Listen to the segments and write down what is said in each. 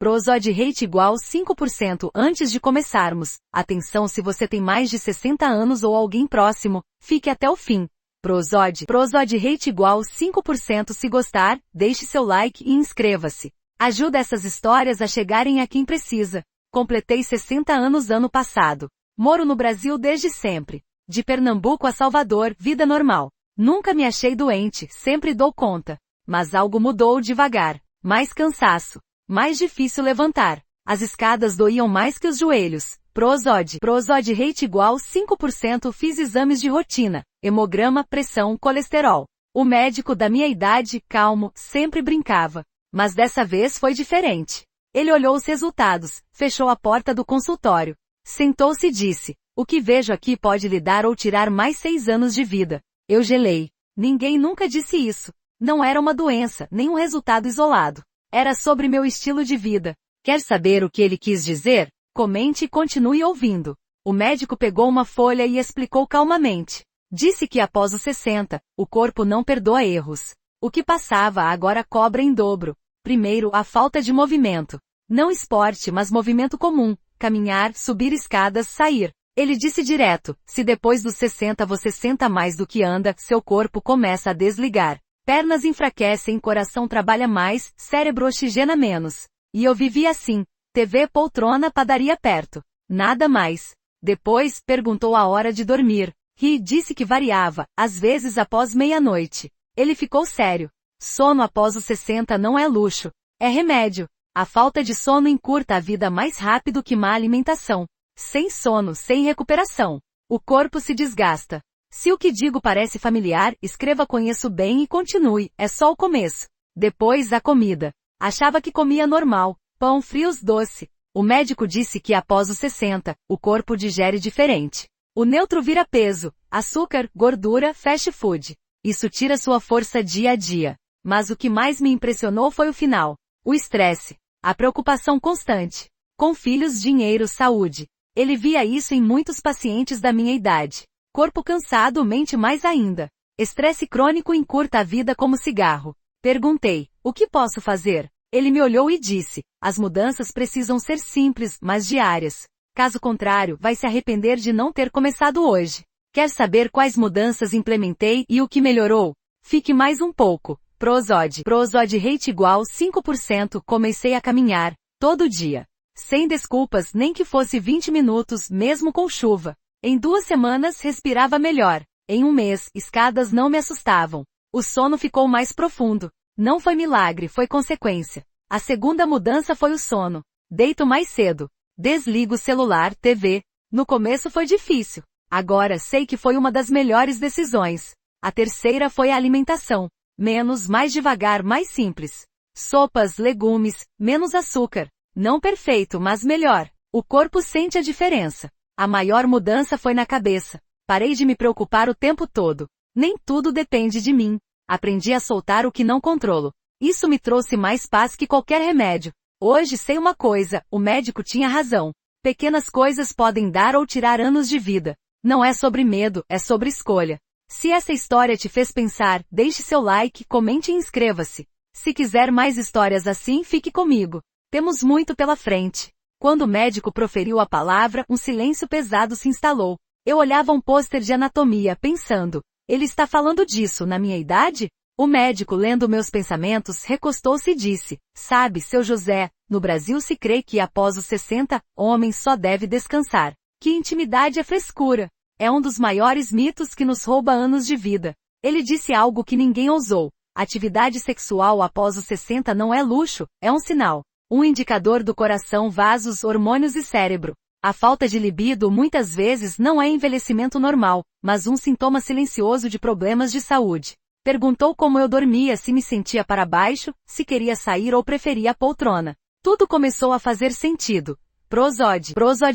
Prozod Rate igual 5% antes de começarmos. Atenção se você tem mais de 60 anos ou alguém próximo, fique até o fim. Prozod Rate igual 5% se gostar, deixe seu like e inscreva-se. Ajuda essas histórias a chegarem a quem precisa. Completei 60 anos ano passado. Moro no Brasil desde sempre. De Pernambuco a Salvador, vida normal. Nunca me achei doente, sempre dou conta. Mas algo mudou devagar. Mais cansaço. Mais difícil levantar. As escadas doíam mais que os joelhos. Prozod Rate igual 5% fiz exames de rotina. Hemograma, pressão, colesterol. O médico da minha idade, calmo, sempre brincava. Mas dessa vez foi diferente. Ele olhou os resultados, fechou a porta do consultório. Sentou-se e disse, o que vejo aqui pode lhe dar ou tirar mais 6 anos de vida. Eu gelei. Ninguém nunca disse isso. Não era uma doença, nem um resultado isolado. Era sobre meu estilo de vida. Quer saber o que ele quis dizer? Comente e continue ouvindo. O médico pegou uma folha e explicou calmamente. Disse que após os 60, o corpo não perdoa erros. O que passava agora cobra em dobro. Primeiro, a falta de movimento. Não esporte, mas movimento comum. Caminhar, subir escadas, sair. Ele disse direto, se depois dos 60 você senta mais do que anda, seu corpo começa a desligar. Pernas enfraquecem, coração trabalha mais, cérebro oxigena menos. E eu vivi assim. TV, poltrona, padaria perto. Nada mais. Depois, perguntou a hora de dormir. Ri, disse que variava, às vezes após meia-noite. Ele ficou sério. Sono após os 60 não é luxo. É remédio. A falta de sono encurta a vida mais rápido que má alimentação. Sem sono, sem recuperação. O corpo se desgasta. Se o que digo parece familiar, escreva conheço bem e continue, é só o começo. Depois a comida. Achava que comia normal, pão, frios, doce. O médico disse que após os 60, o corpo digere diferente. O neutro vira peso, açúcar, gordura, fast food. Isso tira sua força dia a dia. Mas o que mais me impressionou foi o final. O estresse. A preocupação constante. Com filhos, dinheiro, saúde. Ele via isso em muitos pacientes da minha idade. Corpo cansado, mente mais ainda. Estresse crônico encurta a vida como cigarro. Perguntei, o que posso fazer? Ele me olhou e disse, as mudanças precisam ser simples, mas diárias. Caso contrário, vai se arrepender de não ter começado hoje. Quer saber quais mudanças implementei e o que melhorou? Fique mais um pouco. Prozod Rate igual 5% comecei a caminhar, todo dia. Sem desculpas, nem que fosse 20 minutos, mesmo com chuva. Em 2 semanas respirava melhor. Em 1 mês, escadas não me assustavam. O sono ficou mais profundo. Não foi milagre, foi consequência. A segunda mudança foi o sono. Deito mais cedo. Desligo o celular, TV. No começo foi difícil. Agora sei que foi uma das melhores decisões. A terceira foi a alimentação. Menos, mais devagar, mais simples. Sopas, legumes, menos açúcar. Não perfeito, mas melhor. O corpo sente a diferença. A maior mudança foi na cabeça. Parei de me preocupar o tempo todo. Nem tudo depende de mim. Aprendi a soltar o que não controlo. Isso me trouxe mais paz que qualquer remédio. Hoje sei uma coisa, o médico tinha razão. Pequenas coisas podem dar ou tirar anos de vida. Não é sobre medo, é sobre escolha. Se essa história te fez pensar, deixe seu like, comente e inscreva-se. Se quiser mais histórias assim, fique comigo. Temos muito pela frente. Quando o médico proferiu a palavra, um silêncio pesado se instalou. Eu olhava um pôster de anatomia, pensando, ele está falando disso na minha idade? O médico, lendo meus pensamentos, recostou-se e disse, sabe, seu José, no Brasil se crê que após os 60, homem só deve descansar. Que intimidade é frescura. É um dos maiores mitos que nos rouba anos de vida. Ele disse algo que ninguém ousou. Atividade sexual após os 60 não é luxo, é um sinal. Um indicador do coração, vasos, hormônios e cérebro. A falta de libido muitas vezes não é envelhecimento normal, mas um sintoma silencioso de problemas de saúde. Perguntou como eu dormia, se me sentia para baixo, se queria sair ou preferia a poltrona. Tudo começou a fazer sentido. Prozod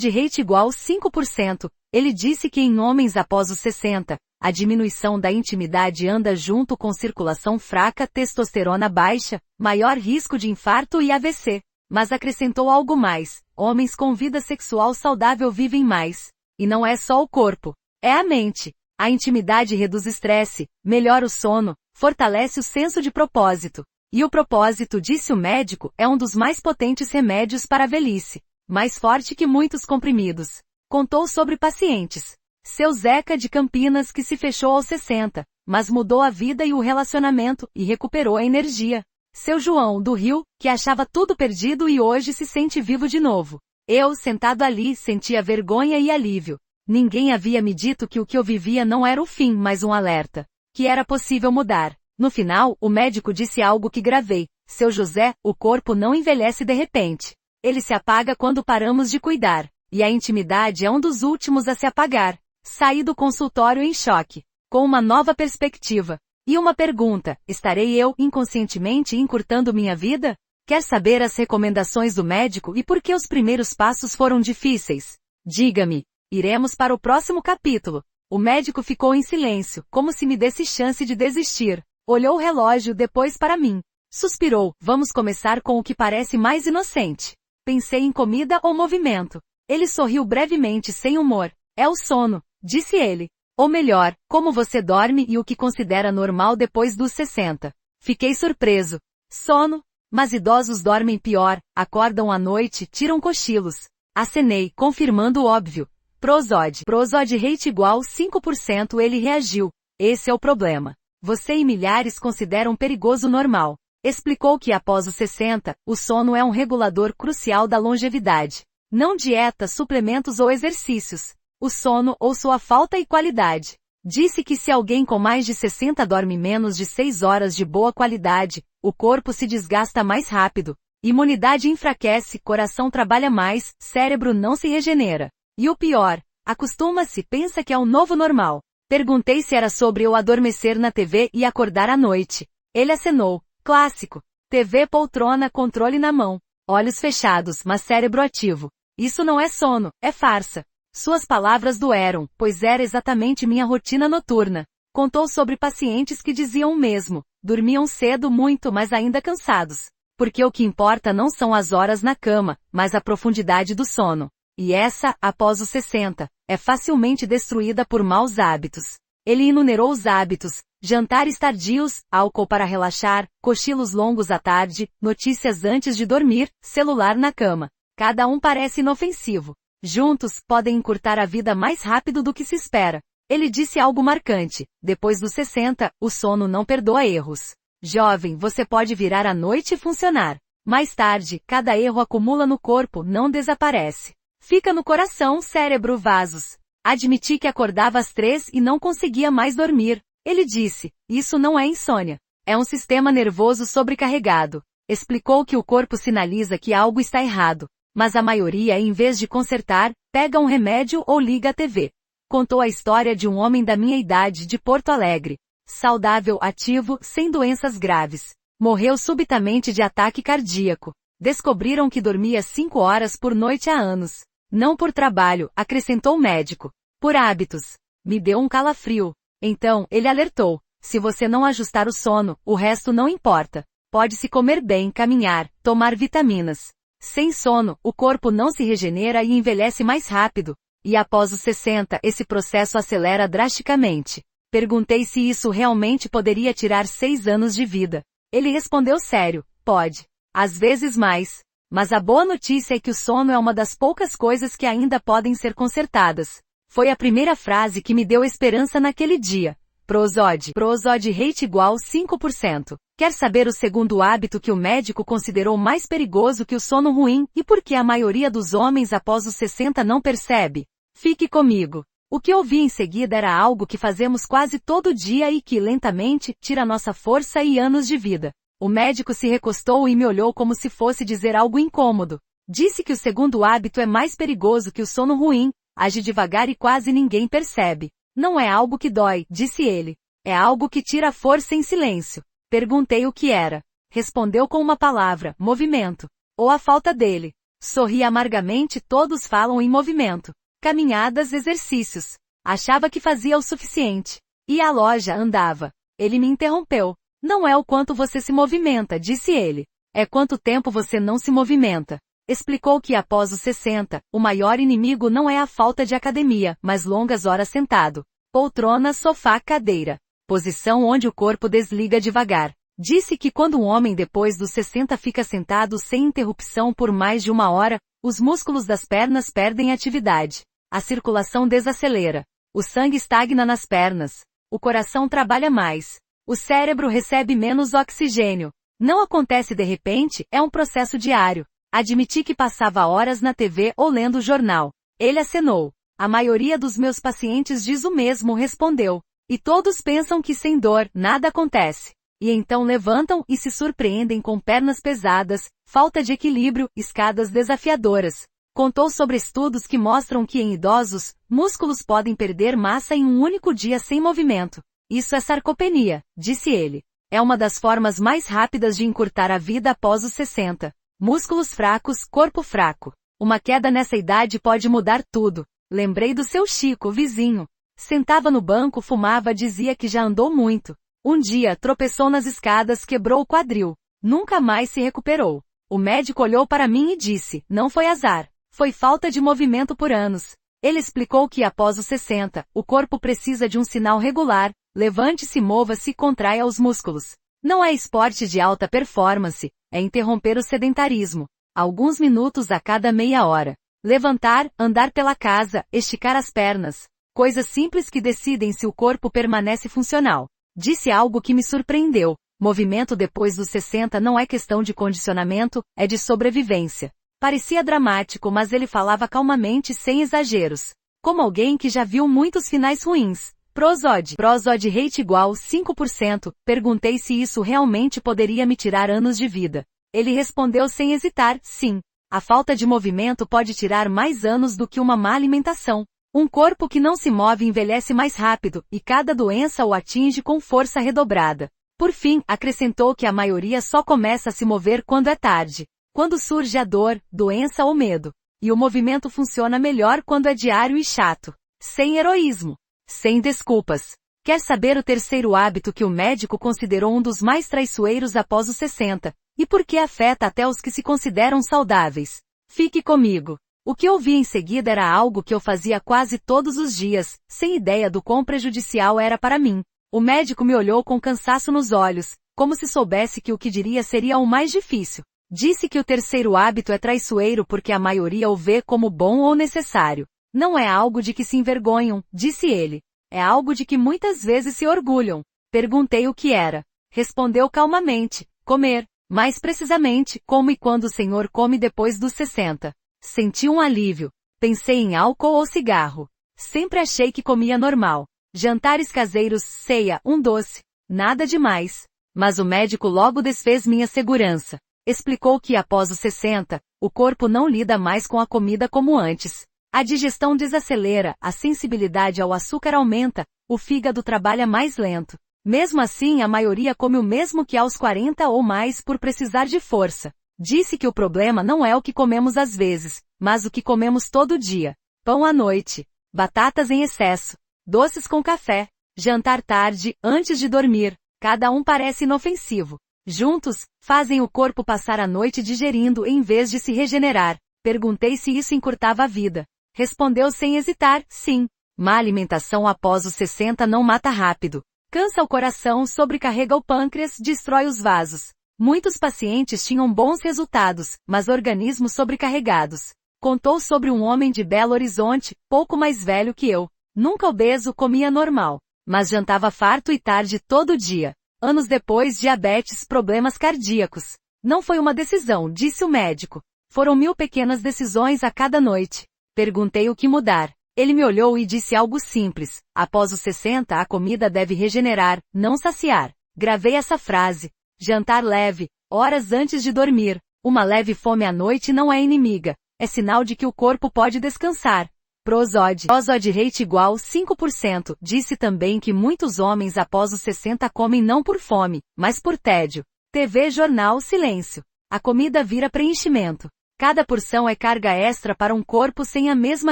Rate igual 5%. Ele disse que em homens após os 60, a diminuição da intimidade anda junto com circulação fraca, testosterona baixa, maior risco de infarto e AVC. Mas acrescentou algo mais, homens com vida sexual saudável vivem mais. E não é só o corpo, é a mente. A intimidade reduz estresse, melhora o sono, fortalece o senso de propósito. E o propósito, disse o médico, é um dos mais potentes remédios para a velhice. Mais forte que muitos comprimidos. Contou sobre pacientes. Seu Zeca de Campinas que se fechou aos 60, mas mudou a vida e o relacionamento, e recuperou a energia. Seu João, do Rio, que achava tudo perdido e hoje se sente vivo de novo. Eu, sentado ali, sentia vergonha e alívio. Ninguém havia me dito que o que eu vivia não era o fim, mas um alerta. Que era possível mudar. No final, o médico disse algo que gravei. Seu José, o corpo não envelhece de repente. Ele se apaga quando paramos de cuidar. E a intimidade é um dos últimos a se apagar. Saí do consultório em choque. Com uma nova perspectiva. E uma pergunta, estarei eu, inconscientemente, encurtando minha vida? Quer saber as recomendações do médico e por que os primeiros passos foram difíceis? Diga-me. Iremos para o próximo capítulo. O médico ficou em silêncio, como se me desse chance de desistir. Olhou o relógio depois para mim. Suspirou, vamos começar com o que parece mais inocente. Pensei em comida ou movimento. Ele sorriu brevemente sem humor. É o sono, disse ele. Ou melhor, como você dorme e o que considera normal depois dos 60. Fiquei surpreso. Sono? Mas idosos dormem pior, acordam à noite, tiram cochilos. Acenei, confirmando o óbvio. Prozod rate igual 5%. Ele reagiu. Esse é o problema. Você e milhares consideram perigoso normal. Explicou que após os 60, o sono é um regulador crucial da longevidade. Não dieta, suplementos ou exercícios. O sono ou sua falta e qualidade. Disse que se alguém com mais de 60 dorme menos de 6 horas de boa qualidade, o corpo se desgasta mais rápido, imunidade enfraquece, coração trabalha mais, cérebro não se regenera. E o pior, acostuma-se, pensa que é o novo normal. Perguntei se era sobre eu adormecer na TV e acordar à noite. Ele acenou. Clássico. TV, poltrona, controle na mão. Olhos fechados, mas cérebro ativo. Isso não é sono, é farsa. Suas palavras doeram, pois era exatamente minha rotina noturna. Contou sobre pacientes que diziam o mesmo. Dormiam cedo muito, mas ainda cansados. Porque o que importa não são as horas na cama, mas a profundidade do sono. E essa, após os 60, é facilmente destruída por maus hábitos. Ele enumerou os hábitos: jantares tardios, álcool para relaxar, cochilos longos à tarde, notícias antes de dormir, celular na cama. Cada um parece inofensivo. Juntos, podem encurtar a vida mais rápido do que se espera. Ele disse algo marcante. Depois dos 60, o sono não perdoa erros. Jovem, você pode virar à noite e funcionar. Mais tarde, cada erro acumula no corpo, não desaparece. Fica no coração, cérebro, vasos. Admiti que acordava às 3 e não conseguia mais dormir. Ele disse, isso não é insônia. É um sistema nervoso sobrecarregado. Explicou que o corpo sinaliza que algo está errado. Mas a maioria, em vez de consertar, pega um remédio ou liga a TV. Contou a história de um homem da minha idade de Porto Alegre. Saudável, ativo, sem doenças graves. Morreu subitamente de ataque cardíaco. Descobriram que dormia 5 horas por noite há anos. Não por trabalho, acrescentou o médico. Por hábitos. Me deu um calafrio. Então, ele alertou. Se você não ajustar o sono, o resto não importa. Pode-se comer bem, caminhar, tomar vitaminas. Sem sono, o corpo não se regenera e envelhece mais rápido. E após os 60, esse processo acelera drasticamente. Perguntei se isso realmente poderia tirar 6 anos de vida. Ele respondeu sério, pode. Às vezes mais. Mas a boa notícia é que o sono é uma das poucas coisas que ainda podem ser consertadas. Foi a primeira frase que me deu esperança naquele dia. Prozod rate igual 5%. Quer saber o segundo hábito que o médico considerou mais perigoso que o sono ruim, e por que a maioria dos homens após os 60 não percebe? Fique comigo. O que ouvi em seguida era algo que fazemos quase todo dia e que, lentamente, tira nossa força e anos de vida. O médico se recostou e me olhou como se fosse dizer algo incômodo. Disse que o segundo hábito é mais perigoso que o sono ruim, age devagar e quase ninguém percebe. Não é algo que dói, disse ele. É algo que tira a força em silêncio. Perguntei o que era. Respondeu com uma palavra, movimento. Ou a falta dele. Sorri amargamente, todos falam em movimento. Caminhadas, exercícios. Achava que fazia o suficiente. Ia à loja, andava. Ele me interrompeu. Não é o quanto você se movimenta, disse ele. É quanto tempo você não se movimenta. Explicou que após os 60, o maior inimigo não é a falta de academia, mas longas horas sentado. Poltrona, sofá, cadeira. Posição onde o corpo desliga devagar. Disse que quando um homem depois dos 60 fica sentado sem interrupção por mais de 1 hora, os músculos das pernas perdem atividade. A circulação desacelera. O sangue estagna nas pernas. O coração trabalha mais. O cérebro recebe menos oxigênio. Não acontece de repente, é um processo diário. Admiti que passava horas na TV ou lendo o jornal. Ele acenou. A maioria dos meus pacientes diz o mesmo, respondeu. E todos pensam que sem dor, nada acontece. E então levantam e se surpreendem com pernas pesadas, falta de equilíbrio, escadas desafiadoras. Contou sobre estudos que mostram que em idosos, músculos podem perder massa em um único dia sem movimento. Isso é sarcopenia, disse ele. É uma das formas mais rápidas de encurtar a vida após os 60. Músculos fracos, corpo fraco. Uma queda nessa idade pode mudar tudo. Lembrei do seu Chico, vizinho. Sentava no banco, fumava, dizia que já andou muito. Um dia, tropeçou nas escadas, quebrou o quadril. Nunca mais se recuperou. O médico olhou para mim e disse, não foi azar. Foi falta de movimento por anos. Ele explicou que após os 60, o corpo precisa de um sinal regular, levante-se, mova-se e contraia os músculos. Não é esporte de alta performance, é interromper o sedentarismo. Alguns minutos a cada meia hora. Levantar, andar pela casa, esticar as pernas. Coisas simples que decidem se o corpo permanece funcional. Disse algo que me surpreendeu. Movimento depois dos 60 não é questão de condicionamento, é de sobrevivência. Parecia dramático, mas ele falava calmamente sem exageros. Como alguém que já viu muitos finais ruins. Prozod rate igual 5%, perguntei se isso realmente poderia me tirar anos de vida. Ele respondeu sem hesitar, sim. A falta de movimento pode tirar mais anos do que uma má alimentação. Um corpo que não se move envelhece mais rápido, e cada doença o atinge com força redobrada. Por fim, acrescentou que a maioria só começa a se mover quando é tarde. Quando surge a dor, doença ou medo. E o movimento funciona melhor quando é diário e chato. Sem heroísmo. Sem desculpas. Quer saber o terceiro hábito que o médico considerou um dos mais traiçoeiros após os 60? E por que afeta até os que se consideram saudáveis? Fique comigo. O que eu vi em seguida era algo que eu fazia quase todos os dias, sem ideia do quão prejudicial era para mim. O médico me olhou com cansaço nos olhos, como se soubesse que o que diria seria o mais difícil. Disse que o terceiro hábito é traiçoeiro porque a maioria o vê como bom ou necessário. Não é algo de que se envergonham, disse ele. É algo de que muitas vezes se orgulham. Perguntei o que era. Respondeu calmamente, comer. Mais precisamente, como e quando o senhor come depois dos 60. Senti um alívio. Pensei em álcool ou cigarro. Sempre achei que comia normal. Jantares caseiros, ceia, um doce. Nada demais. Mas o médico logo desfez minha segurança. Explicou que após os 60, o corpo não lida mais com a comida como antes. A digestão desacelera, a sensibilidade ao açúcar aumenta, o fígado trabalha mais lento. Mesmo assim, a maioria come o mesmo que aos 40 ou mais por precisar de força. Disse que o problema não é o que comemos às vezes, mas o que comemos todo dia. Pão à noite, batatas em excesso, doces com café, jantar tarde, antes de dormir. Cada um parece inofensivo. Juntos, fazem o corpo passar a noite digerindo em vez de se regenerar. Perguntei se isso encurtava a vida. Respondeu sem hesitar, sim. Má alimentação após os 60 não mata rápido. Cansa o coração, sobrecarrega o pâncreas, destrói os vasos. Muitos pacientes tinham bons resultados, mas organismos sobrecarregados. Contou sobre um homem de Belo Horizonte, pouco mais velho que eu. Nunca obeso, comia normal. Mas jantava farto e tarde todo dia. Anos depois, diabetes, problemas cardíacos. Não foi uma decisão, disse o médico. Foram 1000 pequenas decisões a cada noite. Perguntei o que mudar. Ele me olhou e disse algo simples. Após os 60, a comida deve regenerar, não saciar. Gravei essa frase. Jantar leve, horas antes de dormir. Uma leve fome à noite não é inimiga. É sinal de que o corpo pode descansar. Prozod rate igual 5%. Disse também que muitos homens após os 60 comem não por fome, mas por tédio. TV, jornal, silêncio. A comida vira preenchimento. Cada porção é carga extra para um corpo sem a mesma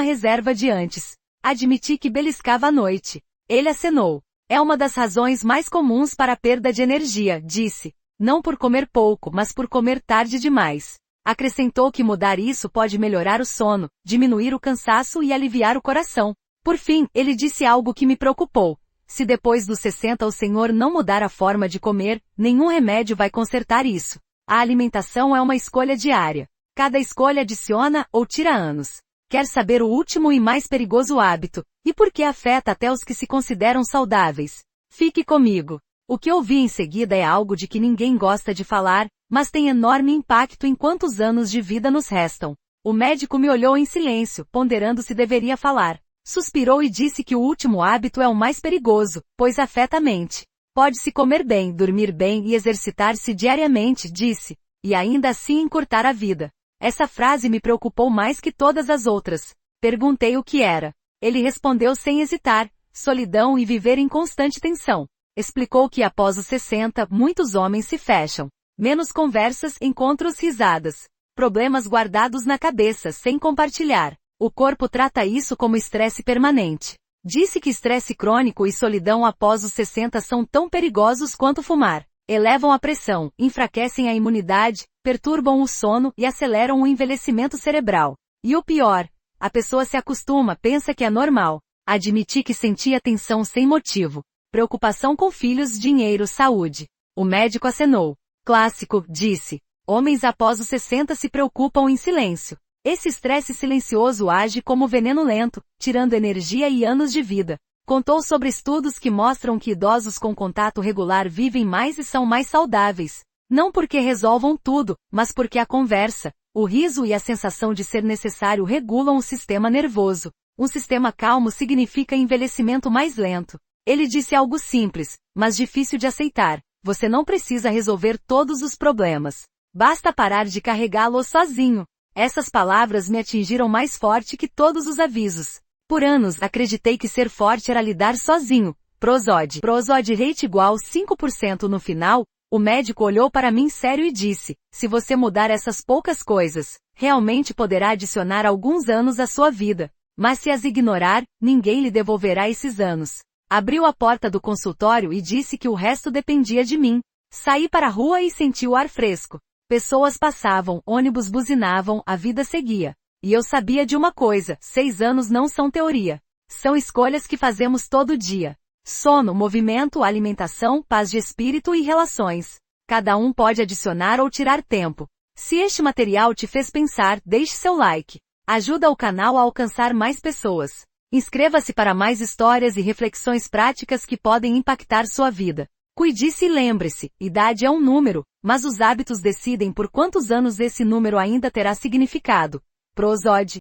reserva de antes. Admiti que beliscava à noite. Ele acenou. É uma das razões mais comuns para a perda de energia, disse. Não por comer pouco, mas por comer tarde demais. Acrescentou que mudar isso pode melhorar o sono, diminuir o cansaço e aliviar o coração. Por fim, ele disse algo que me preocupou. Se depois dos 60 o senhor não mudar a forma de comer, nenhum remédio vai consertar isso. A alimentação é uma escolha diária. Cada escolha adiciona ou tira anos. Quer saber o último e mais perigoso hábito, e por que afeta até os que se consideram saudáveis? Fique comigo. O que ouvi em seguida é algo de que ninguém gosta de falar, mas tem enorme impacto em quantos anos de vida nos restam. O médico me olhou em silêncio, ponderando se deveria falar. Suspirou e disse que o último hábito é o mais perigoso, pois afeta a mente. Pode-se comer bem, dormir bem e exercitar-se diariamente, disse, e ainda assim encurtar a vida. Essa frase me preocupou mais que todas as outras. Perguntei o que era. Ele respondeu sem hesitar: solidão e viver em constante tensão. Explicou que após os 60, muitos homens se fecham. Menos conversas, encontros, risadas. Problemas guardados na cabeça, sem compartilhar. O corpo trata isso como estresse permanente. Disse que estresse crônico e solidão após os 60 são tão perigosos quanto fumar. Elevam a pressão, enfraquecem a imunidade, perturbam o sono e aceleram o envelhecimento cerebral. E o pior, a pessoa se acostuma, pensa que é normal. Admiti que sentia tensão sem motivo. Preocupação com filhos, dinheiro, saúde. O médico acenou. Clássico, disse. Homens após os 60 se preocupam em silêncio. Esse estresse silencioso age como veneno lento, tirando energia e anos de vida. Contou sobre estudos que mostram que idosos com contato regular vivem mais e são mais saudáveis. Não porque resolvam tudo, mas porque a conversa, o riso e a sensação de ser necessário regulam o sistema nervoso. Um sistema calmo significa envelhecimento mais lento. Ele disse algo simples, mas difícil de aceitar. Você não precisa resolver todos os problemas. Basta parar de carregá-los sozinho. Essas palavras me atingiram mais forte que todos os avisos. Por anos acreditei que ser forte era lidar sozinho. Prozod rate igual 5% no final. O médico olhou para mim sério e disse, se você mudar essas poucas coisas, realmente poderá adicionar alguns anos à sua vida. Mas se as ignorar, ninguém lhe devolverá esses anos. Abriu a porta do consultório e disse que o resto dependia de mim. Saí para a rua e senti o ar fresco. Pessoas passavam, ônibus buzinavam, a vida seguia. E eu sabia de uma coisa, 6 anos não são teoria. São escolhas que fazemos todo dia. Sono, movimento, alimentação, paz de espírito e relações. Cada um pode adicionar ou tirar tempo. Se este material te fez pensar, deixe seu like. Ajuda o canal a alcançar mais pessoas. Inscreva-se para mais histórias e reflexões práticas que podem impactar sua vida. Cuide-se e lembre-se, idade é um número, mas os hábitos decidem por quantos anos esse número ainda terá significado. Prozod.